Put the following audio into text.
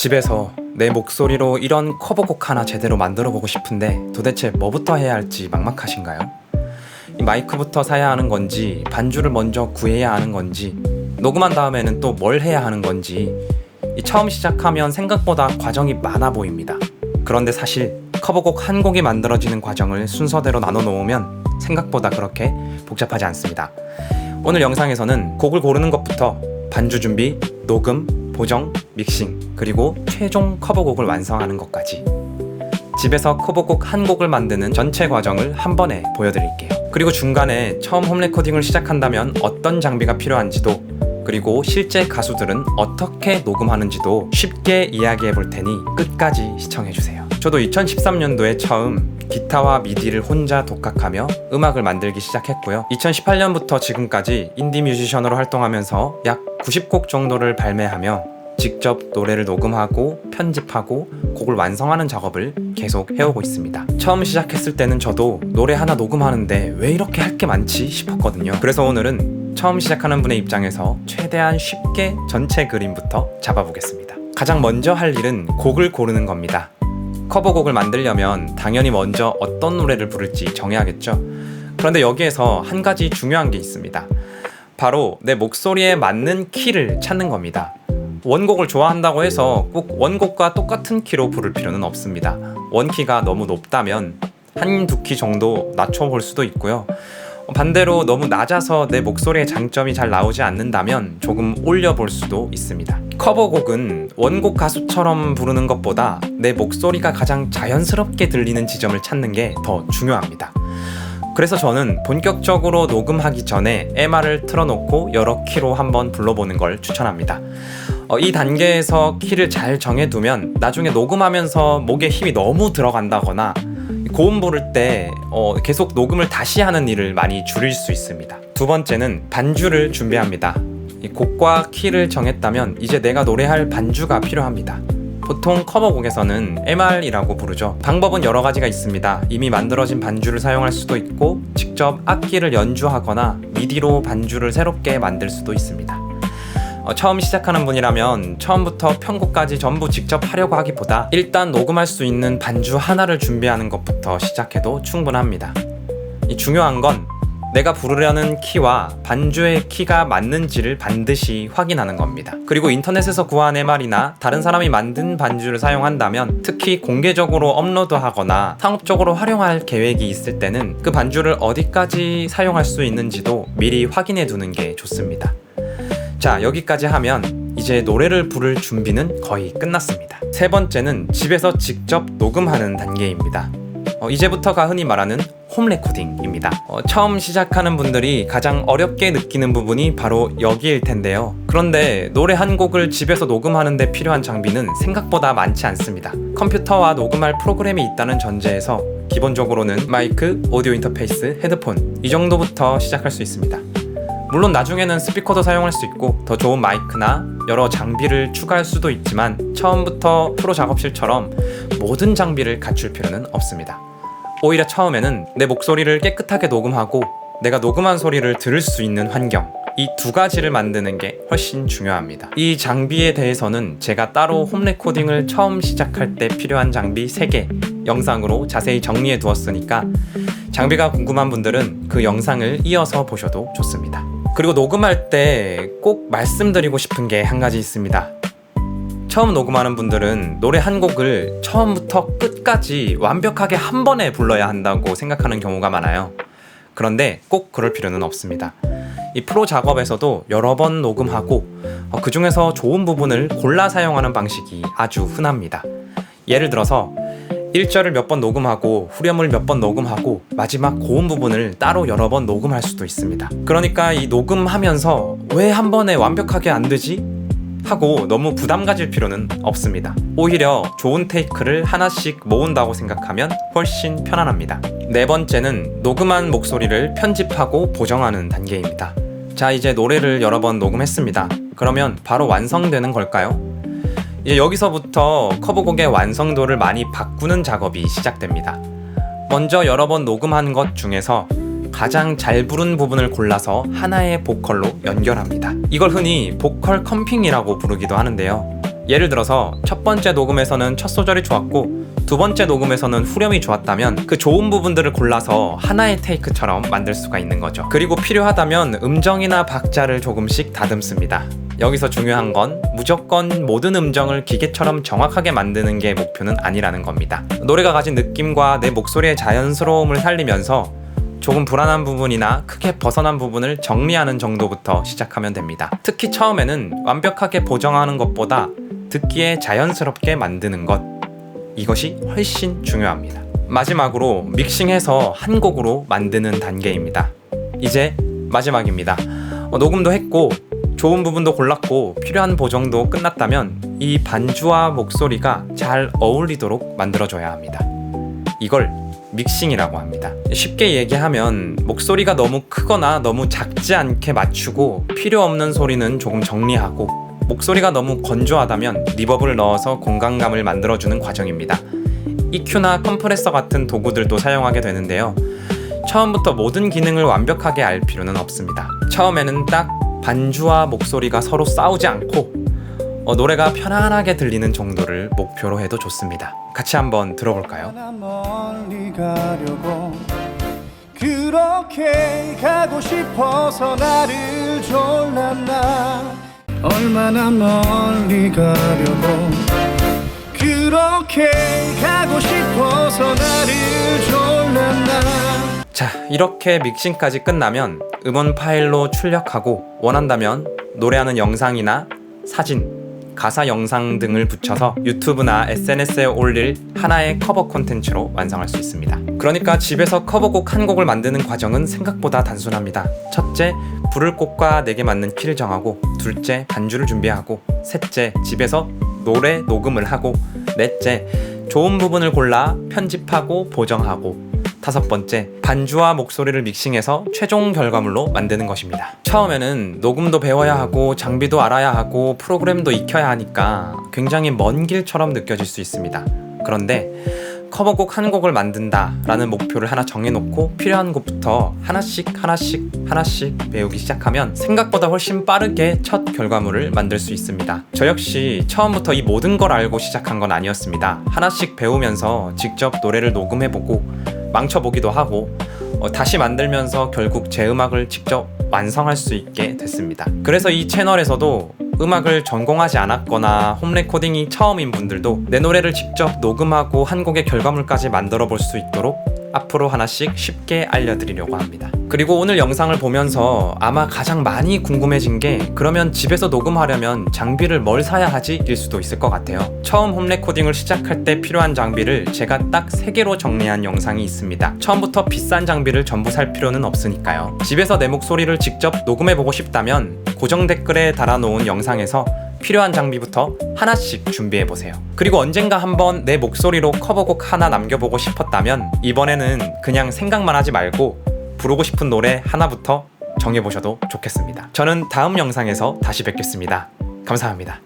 집에서 내 목소리로 이런 커버곡 하나 제대로 만들어 보고 싶은데 도대체 뭐부터 해야 할지 막막하신가요? 이 마이크부터 사야 하는 건지, 반주를 먼저 구해야 하는 건지, 녹음한 다음에는 또 뭘 해야 하는 건지, 처음 시작하면 생각보다 과정이 많아 보입니다. 그런데 사실 커버곡 한 곡이 만들어지는 과정을 순서대로 나눠 놓으면 생각보다 그렇게 복잡하지 않습니다. 오늘 영상에서는 곡을 고르는 것부터 반주 준비, 녹음, 보정, 믹싱, 그리고 최종 커버곡을 완성하는 것까지 집에서 커버곡 한 곡을 만드는 전체 과정을 한 번에 보여드릴게요. 그리고 중간에 처음 홈 레코딩을 시작한다면 어떤 장비가 필요한지도, 그리고 실제 가수들은 어떻게 녹음하는지도 쉽게 이야기해 볼 테니 끝까지 시청해주세요. 저도 2013년도에 처음 기타와 미디를 혼자 독학하며 음악을 만들기 시작했고요. 2018년부터 지금까지 인디 뮤지션으로 활동하면서 약 90곡 정도를 발매하며 직접 노래를 녹음하고 편집하고 곡을 완성하는 작업을 계속 해오고 있습니다. 처음 시작했을 때는 저도 노래 하나 녹음하는데 왜 이렇게 할 게 많지 싶었거든요. 그래서 오늘은 처음 시작하는 분의 입장에서 최대한 쉽게 전체 그림부터 잡아보겠습니다. 가장 먼저 할 일은 곡을 고르는 겁니다. 커버곡을 만들려면 당연히 먼저 어떤 노래를 부를지 정해야겠죠. 그런데 여기에서 한 가지 중요한 게 있습니다. 바로 내 목소리에 맞는 키를 찾는 겁니다. 원곡을 좋아한다고 해서 꼭 원곡과 똑같은 키로 부를 필요는 없습니다. 원키가 너무 높다면 한두 키 정도 낮춰볼 수도 있고요. 반대로 너무 낮아서 내 목소리의 장점이 잘 나오지 않는다면 조금 올려볼 수도 있습니다. 커버곡은 원곡 가수처럼 부르는 것보다 내 목소리가 가장 자연스럽게 들리는 지점을 찾는 게 더 중요합니다. 그래서 저는 본격적으로 녹음하기 전에 MR을 틀어놓고 여러 키로 한번 불러보는 걸 추천합니다. 이 단계에서 키를 잘 정해두면 나중에 녹음하면서 목에 힘이 너무 들어간다거나 고음 부를 때 계속 녹음을 다시 하는 일을 많이 줄일 수 있습니다. 두 번째는 반주를 준비합니다. 곡과 키를 정했다면 이제 내가 노래할 반주가 필요합니다. 보통 커버곡에서는 MR이라고 부르죠. 방법은 여러 가지가 있습니다. 이미 만들어진 반주를 사용할 수도 있고 직접 악기를 연주하거나 미디로 반주를 새롭게 만들 수도 있습니다. 처음 시작하는 분이라면 처음부터 편곡까지 전부 직접 하려고 하기보다 일단 녹음할 수 있는 반주 하나를 준비하는 것부터 시작해도 충분합니다. 중요한 건 내가 부르려는 키와 반주의 키가 맞는지를 반드시 확인하는 겁니다. 그리고 인터넷에서 구한 MR이나 다른 사람이 만든 반주를 사용한다면, 특히 공개적으로 업로드하거나 상업적으로 활용할 계획이 있을 때는 그 반주를 어디까지 사용할 수 있는지도 미리 확인해 두는 게 좋습니다. 자, 여기까지 하면 이제 노래를 부를 준비는 거의 끝났습니다. 세 번째는 집에서 직접 녹음하는 단계입니다. 이제부터가 흔히 말하는 홈 레코딩입니다. 처음 시작하는 분들이 가장 어렵게 느끼는 부분이 바로 여기일 텐데요. 그런데 노래 한 곡을 집에서 녹음하는 데 필요한 장비는 생각보다 많지 않습니다. 컴퓨터와 녹음할 프로그램이 있다는 전제에서 기본적으로는 마이크, 오디오 인터페이스, 헤드폰 이 정도부터 시작할 수 있습니다. 물론 나중에는 스피커도 사용할 수 있고 더 좋은 마이크나 여러 장비를 추가할 수도 있지만 처음부터 프로 작업실처럼 모든 장비를 갖출 필요는 없습니다. 오히려 처음에는 내 목소리를 깨끗하게 녹음하고 내가 녹음한 소리를 들을 수 있는 환경, 이 두 가지를 만드는 게 훨씬 중요합니다. 이 장비에 대해서는 제가 따로 홈 레코딩을 처음 시작할 때 필요한 장비 3개 영상으로 자세히 정리해 두었으니까 장비가 궁금한 분들은 그 영상을 이어서 보셔도 좋습니다. 그리고 녹음할 때 꼭 말씀드리고 싶은 게 한 가지 있습니다. 처음 녹음하는 분들은 노래 한 곡을 처음부터 끝까지 완벽하게 한 번에 불러야 한다고 생각하는 경우가 많아요. 그런데 꼭 그럴 필요는 없습니다. 이 프로 작업에서도 여러 번 녹음하고 그 중에서 좋은 부분을 골라 사용하는 방식이 아주 흔합니다. 예를 들어서 1절을 몇 번 녹음하고 후렴을 몇 번 녹음하고 마지막 고음 부분을 따로 여러 번 녹음할 수도 있습니다. 그러니까 이 녹음하면서 왜 한 번에 완벽하게 안 되지? 하고 너무 부담 가질 필요는 없습니다. 오히려 좋은 테이크를 하나씩 모은다고 생각하면 훨씬 편안합니다. 네 번째는 녹음한 목소리를 편집하고 보정하는 단계입니다. 자, 이제 노래를 여러 번 녹음했습니다. 그러면 바로 완성되는 걸까요? 이제 여기서부터 커버곡의 완성도를 많이 바꾸는 작업이 시작됩니다. 먼저 여러 번 녹음한 것 중에서 가장 잘 부른 부분을 골라서 하나의 보컬로 연결합니다. 이걸 흔히 보컬 컴핑이라고 부르기도 하는데요. 예를 들어서 첫 번째 녹음에서는 첫 소절이 좋았고 두 번째 녹음에서는 후렴이 좋았다면 그 좋은 부분들을 골라서 하나의 테이크처럼 만들 수가 있는 거죠. 그리고 필요하다면 음정이나 박자를 조금씩 다듬습니다. 여기서 중요한 건 무조건 모든 음정을 기계처럼 정확하게 만드는 게 목표는 아니라는 겁니다. 노래가 가진 느낌과 내 목소리의 자연스러움을 살리면서 조금 불안한 부분이나 크게 벗어난 부분을 정리하는 정도부터 시작하면 됩니다. 특히 처음에는 완벽하게 보정하는 것보다 듣기에 자연스럽게 만드는 것, 이것이 훨씬 중요합니다. 마지막으로 믹싱해서 한 곡으로 만드는 단계입니다. 이제 마지막입니다. 녹음도 했고 좋은 부분도 골랐고 필요한 보정도 끝났다면 이 반주와 목소리가 잘 어울리도록 만들어줘야 합니다. 이걸 믹싱이라고 합니다. 쉽게 얘기하면 목소리가 너무 크거나 너무 작지 않게 맞추고 필요 없는 소리는 조금 정리하고 목소리가 너무 건조하다면 리버브를 넣어서 공간감을 만들어주는 과정입니다. EQ나 컴프레서 같은 도구들도 사용하게 되는데요. 처음부터 모든 기능을 완벽하게 알 필요는 없습니다. 처음에는 딱 반주와 목소리가 서로 싸우지 않고 노래가 편안하게 들리는 정도를 목표로 해도 좋습니다. 같이 한번 들어볼까요? 멀리 가려고 그렇게 가고 싶어서 나를 졸랐나 얼마나 멀리 가려고 그렇게 가고 싶어서 나를 졸랐나. 자, 이렇게 믹싱까지 끝나면 음원 파일로 출력하고 원한다면 노래하는 영상이나 사진, 가사 영상 등을 붙여서 유튜브나 SNS에 올릴 하나의 커버 콘텐츠로 완성할 수 있습니다. 그러니까 집에서 커버곡 한 곡을 만드는 과정은 생각보다 단순합니다. 첫째, 부를 곡과 내게 맞는 키를 정하고, 둘째, 반주를 준비하고, 셋째, 집에서 노래 녹음을 하고, 넷째, 좋은 부분을 골라 편집하고 보정하고, 다섯 번째, 반주와 목소리를 믹싱해서 최종 결과물로 만드는 것입니다. 처음에는 녹음도 배워야 하고 장비도 알아야 하고 프로그램도 익혀야 하니까 굉장히 먼 길처럼 느껴질 수 있습니다. 그런데 커버곡 한 곡을 만든다 라는 목표를 하나 정해놓고 필요한 곡부터 하나씩 배우기 시작하면 생각보다 훨씬 빠르게 첫 결과물을 만들 수 있습니다. 저 역시 처음부터 이 모든 걸 알고 시작한 건 아니었습니다. 하나씩 배우면서 직접 노래를 녹음해보고 망쳐보기도 하고 다시 만들면서 결국 제 음악을 직접 완성할 수 있게 됐습니다. 그래서 이 채널에서도 음악을 전공하지 않았거나 홈 레코딩이 처음인 분들도 내 노래를 직접 녹음하고 한 곡의 결과물까지 만들어 볼 수 있도록 앞으로 하나씩 쉽게 알려드리려고 합니다. 그리고 오늘 영상을 보면서 아마 가장 많이 궁금해진 게 그러면 집에서 녹음하려면 장비를 뭘 사야 하지? 일 수도 있을 것 같아요. 처음 홈 레코딩을 시작할 때 필요한 장비를 제가 딱 3개로 정리한 영상이 있습니다. 처음부터 비싼 장비를 전부 살 필요는 없으니까요. 집에서 내 목소리를 직접 녹음해보고 싶다면 고정 댓글에 달아놓은 영상에서 필요한 장비부터 하나씩 준비해보세요. 그리고 언젠가 한번 내 목소리로 커버곡 하나 남겨보고 싶었다면 이번에는 그냥 생각만 하지 말고 부르고 싶은 노래 하나부터 정해보셔도 좋겠습니다. 저는 다음 영상에서 다시 뵙겠습니다. 감사합니다.